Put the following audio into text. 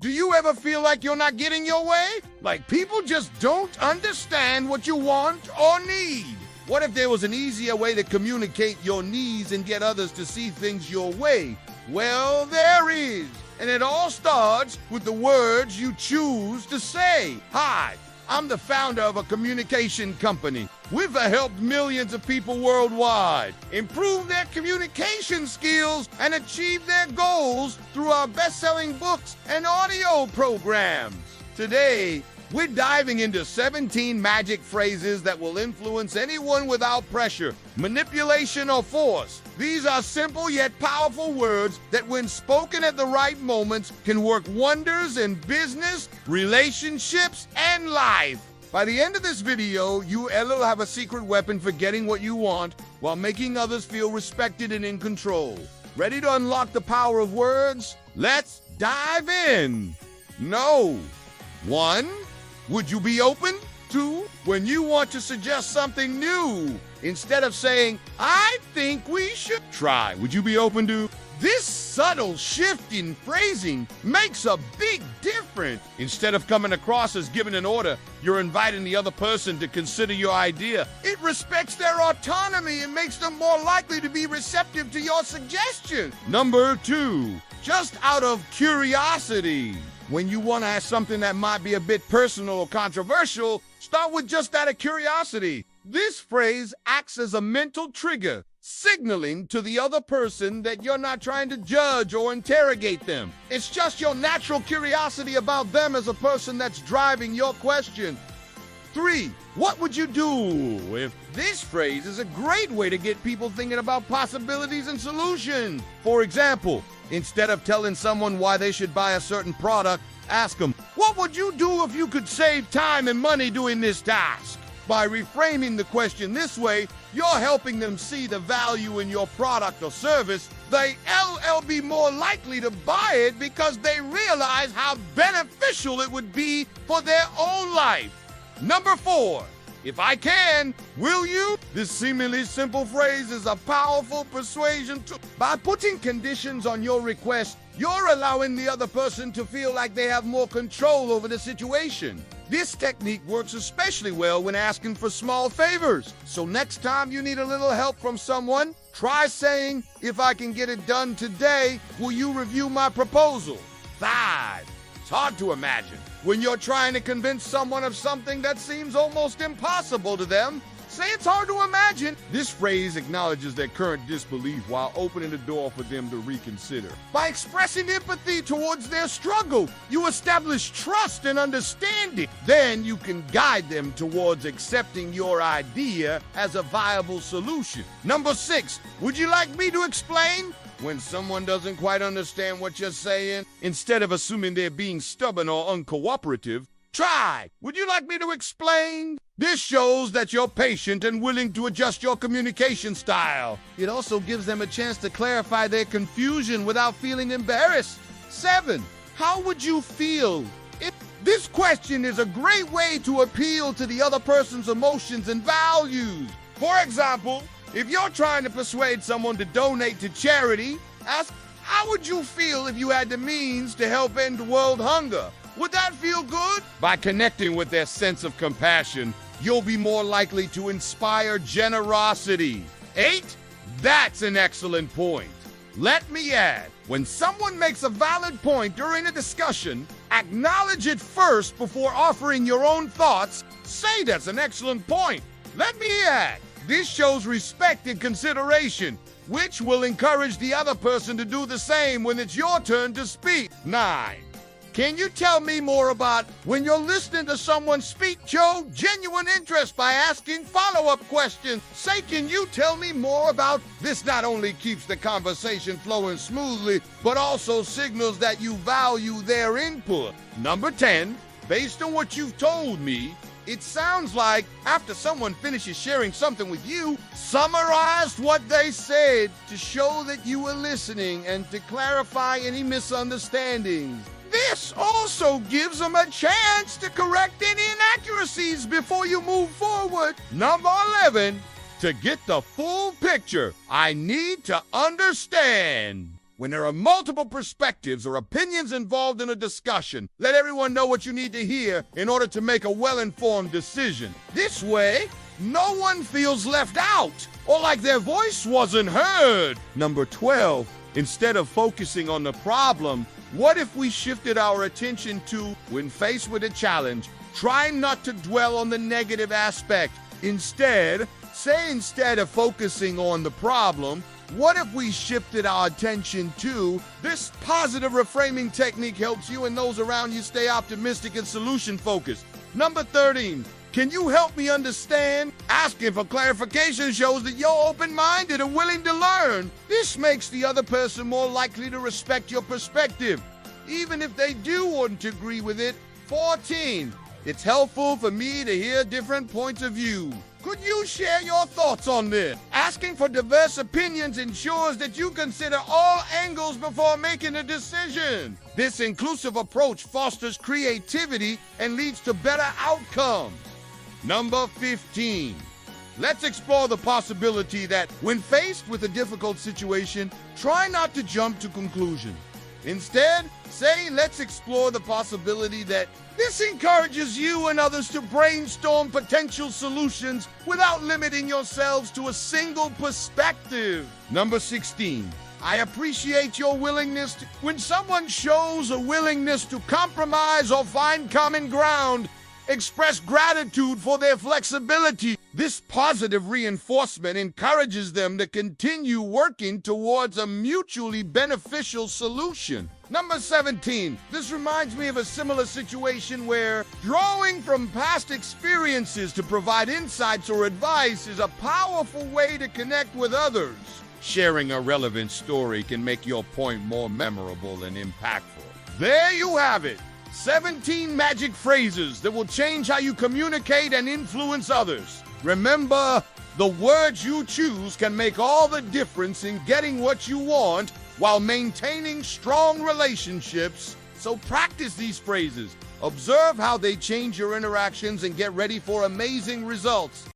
Do you ever feel like you're not getting your way? Like people just don't understand what you want or need? What if there was an easier way to communicate your needs and get others to see things your way? Well, there is. And it all starts with the words you choose to say. Hi, I'm the founder of a communication company. We've helped millions of people worldwide improve their communication skills and achieve their goals through our best-selling books and audio programs. Today, we're diving into 17 magic phrases that will influence anyone without pressure, manipulation, or force. These are simple yet powerful words that, when spoken at the right moments, can work wonders in business, relationships, and life. By the end of this video, you will have a secret weapon for getting what you want while making others feel respected and in control. Ready to unlock the power of words? Let's dive in. No. 1. Would you be open? 2. When you want to suggest something new, instead of saying, I think we should try, would you be open to? This subtle shift in phrasing makes a big difference. Instead of coming across as giving an order, you're inviting the other person to consider your idea. It respects their autonomy and makes them more likely to be receptive to your suggestion. Number 2, just out of curiosity. When you want to ask something that might be a bit personal or controversial, start with just out of curiosity. This phrase acts as a mental trigger, signaling to the other person that you're not trying to judge or interrogate them. It's just your natural curiosity about them as a person that's driving your question. 3. What would you do if? This phrase is a great way to get people thinking about possibilities and solutions. For example, instead of telling someone why they should buy a certain product, ask them, what would you do if you could save time and money doing this task? By reframing the question this way, you're helping them see the value in your product or service. They'll be more likely to buy it because they realize how beneficial it would be for their own life. Number 4. If I can, will you? This seemingly simple phrase is a powerful persuasion tool. By putting conditions on your request, you're allowing the other person to feel like they have more control over the situation. This technique works especially well when asking for small favors. So next time you need a little help from someone, try saying, if I can get it done today, will you review my proposal? 5. It's hard to imagine. When you're trying to convince someone of something that seems almost impossible to them, say it's hard to imagine. This phrase acknowledges their current disbelief while opening the door for them to reconsider. By expressing empathy towards their struggle, you establish trust and understanding. Then you can guide them towards accepting your idea as a viable solution. Number 6, would you like me to explain? When someone doesn't quite understand what you're saying, instead of assuming they're being stubborn or uncooperative, try, would you like me to explain? This shows that you're patient and willing to adjust your communication style. It also gives them a chance to clarify their confusion without feeling embarrassed. 7, how would you feel? This question is a great way to appeal to the other person's emotions and values. For example, if you're trying to persuade someone to donate to charity, ask, how would you feel if you had the means to help end world hunger? Would that feel good? By connecting with their sense of compassion, you'll be more likely to inspire generosity. 8, that's an excellent point. Let me add, when someone makes a valid point during a discussion, acknowledge it first before offering your own thoughts. Say that's an excellent point. Let me add, this shows respect and consideration, which will encourage the other person to do the same when it's your turn to speak. 9. Can you tell me more about when you're listening to someone speak? Show genuine interest by asking follow-up questions. Say, can you tell me more about this? Not only keeps the conversation flowing smoothly, but also signals that you value their input. Number 10, based on what you've told me, it sounds like after someone finishes sharing something with you, summarize what they said to show that you were listening and to clarify any misunderstandings. This also gives them a chance to correct any inaccuracies before you move forward. Number 11, to get the full picture, I need to understand. When there are multiple perspectives or opinions involved in a discussion, let everyone know what you need to hear in order to make a well-informed decision. This way, no one feels left out or like their voice wasn't heard. Number 12, instead of focusing on the problem, what if we shifted our attention to, when faced with a challenge, try not to dwell on the negative aspect. Instead of focusing on the problem, what if we shifted our attention to this? Positive reframing technique helps you and those around you stay optimistic and solution-focused. Number 13, can you help me understand? Asking for clarification shows that you're open-minded and willing to learn. This makes the other person more likely to respect your perspective, even if they do want to agree with it. 14, it's helpful for me to hear different points of view. Could you share your thoughts on this? Asking for diverse opinions ensures that you consider all angles before making a decision. This inclusive approach fosters creativity and leads to better outcomes. Number 15. Let's explore the possibility that when faced with a difficult situation, try not to jump to conclusions. Instead, say, let's explore the possibility that this encourages you and others to brainstorm potential solutions without limiting yourselves to a single perspective. Number 16. I appreciate your willingness to. When someone shows a willingness to compromise or find common ground, express gratitude for their flexibility. This positive reinforcement encourages them to continue working towards a mutually beneficial solution. Number 17, this reminds me of a similar situation where drawing from past experiences to provide insights or advice is a powerful way to connect with others. Sharing a relevant story can make your point more memorable and impactful. There you have it. 17 magic phrases that will change how you communicate and influence others. Remember, the words you choose can make all the difference in getting what you want while maintaining strong relationships. So practice these phrases. Observe how they change your interactions and get ready for amazing results.